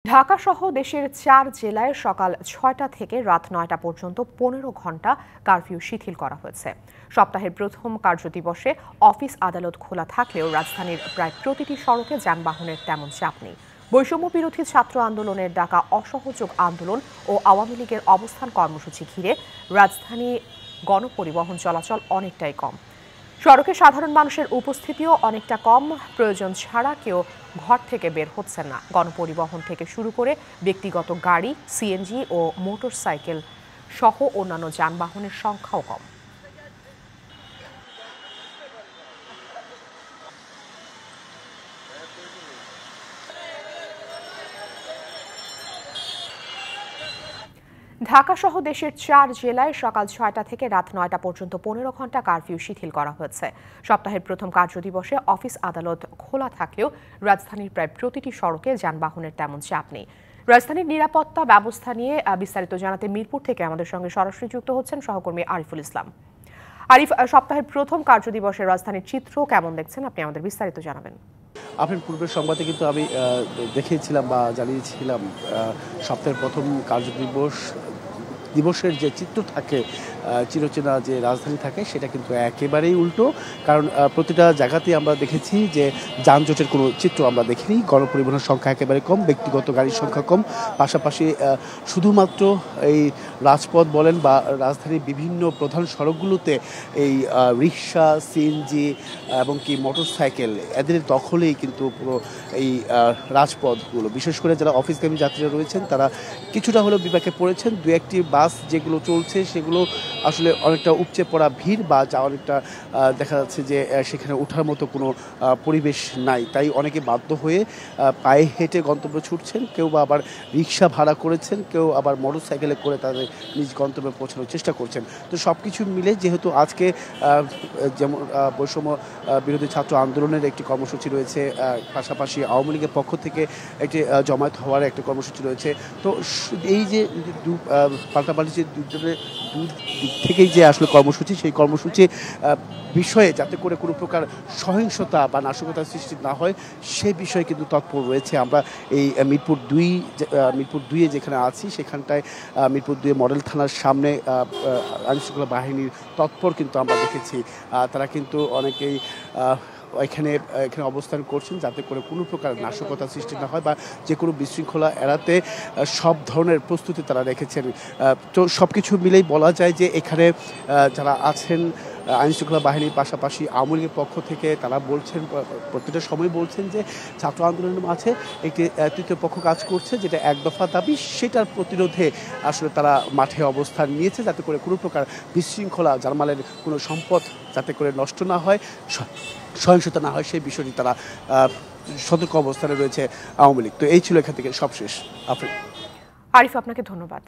ঢাকা সহ দেশের ৪ জেলায় সকাল ৬টা থেকে রাত ৯টা পর্যন্ত ১৫ ঘণ্টা কারফিউ শিথিল করা হয়েছে। সপ্তাহের প্রথম কার্যদিবসে অফিস আদালত খোলা থাকলেও রাজধানীর প্রায় প্রতিটি সড়কে যানবাহনের তেমন চাপ নেই। বৈষম্য বিরোধী ছাত্র আন্দোলনের ডাকা অসহযোগ আন্দোলন ও আওয়ামী লীগের অবস্থান কর্মসূচি ঘিরে রাজধানী গণপরিবহন চলাচল অনেকটাই কম। সড়কে সাধারণ মানুষের উপস্থিতিও অনেকটা কম। প্রয়োজন ছাড়া কেউ ঘর থেকে বের হচ্ছেন না। গণপরিবহন থেকে শুরু করে ব্যক্তিগত গাড়ি, সিএনজি ও মোটরসাইকেল সহ অন্যান্য যানবাহনের সংখ্যাও কম। ঢাকা সহ দেশের ৪ জেলায় সকাল ৬টা থেকে রাত ৯টা পর্যন্ত ১৫ ঘণ্টা কারফিউ শিথিল করা হয়েছে। সপ্তাহের প্রথম কার্যদিবসে অফিস আদালত খোলা থাকলেও রাজধানীর প্রায় প্রতিটি সড়কে যানবাহনের তেমন চাপ নেই। রাজধানীর নিরাপত্তা ব্যবস্থা নিয়ে বিস্তারিত জানাতে মিরপুর থেকে আমাদের সঙ্গে সরাসরি যুক্ত হচ্ছেন সহকর্মী আরিফুল ইসলাম। আরিফ, সপ্তাহের প্রথম কার্যদিবসে রাজধানীর চিত্র কেমন দেখছেন, আপনি আমাদের বিস্তারিত জানাবেন। আপনার পূর্বের সংবাদে কিন্তু আমি দেখিয়েছিলাম বা জানিয়েছিলাম সপ্তাহের প্রথম দিবসের যে চিত্র থাকে, চিরচেনা যে রাজধানী থাকে, সেটা কিন্তু একেবারেই উল্টো। কারণ প্রতিটা জায়গাতেই আমরা দেখেছি যে যানজটের কোনো চিত্র আমরা দেখিনি। গণপরিবহনের সংখ্যা একেবারে কম, ব্যক্তিগত গাড়ির সংখ্যা কম। পাশাপাশি শুধুমাত্র এই রাজপথ বলেন বা রাজধানীর বিভিন্ন প্রধান সড়কগুলোতে এই রিক্সা, সিএনজি এবং কি মোটরসাইকেল এদের দখলেই কিন্তু পুরো এই রাজপথগুলো। বিশেষ করে যারা অফিসগামী যাত্রীরা রয়েছেন তারা কিছুটা হলেও বিপাকে পড়েছেন। দু একটি বাস যেগুলো চলছে সেগুলো আসলে অনেকটা উপচে পড়া ভিড় বা যা অনেকটা দেখা যাচ্ছে যে সেখানে ওঠার মতো কোনো পরিবেশ নাই। তাই অনেকে বাধ্য হয়ে পায়ে হেঁটে গন্তব্যে ছুটছেন, কেউ বা আবার রিক্সা ভাড়া করেছেন, কেউ আবার মোটরসাইকেলে করে তাদের নিজ গন্তব্যে পৌঁছানোর চেষ্টা করছেন। তো সব কিছু মিলে যেহেতু আজকে যেমন বৈষম্য বিরোধী ছাত্র আন্দোলনের একটি কর্মসূচি রয়েছে, পাশাপাশি আওয়ামী লীগের পক্ষ থেকে একটি জমায়েত হওয়ার একটা কর্মসূচি রয়েছে। তো এই যে পাল্টাপাল্টি যে দু দিক থেকেই যে আসলে কর্মসূচি, সেই কর্মসূচি বিষয়ে যাতে করে কোনো প্রকার সহিংসতা বা নাশকতার সৃষ্টি না হয় সেই বিষয়ে কিন্তু তৎপর রয়েছে। আমরা এই মিরপুর 2-এ যেখানে আছি সেখানটায় মিরপুর 2 মডেল থানার সামনে আইনশৃঙ্খলা বাহিনীর তৎপর কিন্তু আমরা দেখেছি। তারা কিন্তু অনেকেই এখানে অবস্থান করছেন যাতে করে কোনো প্রকার নাশকতা সৃষ্টি না হয় বা যে কোনো বিশৃঙ্খলা এড়াতে সব ধরনের প্রস্তুতি তারা রেখেছেন। তো সব কিছু মিলেই বলা যায় যে এখানে যারা আছেন আইনশৃঙ্খলা বাহিনীর পাশাপাশি আওয়ামী লীগের পক্ষ থেকে তারা বলছেন, প্রত্যেকটা সময় বলছেন যে ছাত্র আন্দোলনের মাঝে একটি তৃতীয় পক্ষ কাজ করছে, যেটা এক দফা দাবি, সেটার প্রতিরোধে আসলে তারা মাঠে অবস্থান নিয়েছে যাতে করে কোনো প্রকার বিশৃঙ্খলা, জানমালের কোনো সম্পদ যাতে করে নষ্ট না হয়, সহিংসতা না হয়, সেই বিষয়টি তারা সতর্ক অবস্থানে রয়েছে আওয়ামী লীগ। তো এই ছিল এখান থেকে সবশেষ। আরিফ, আপনাকে ধন্যবাদ।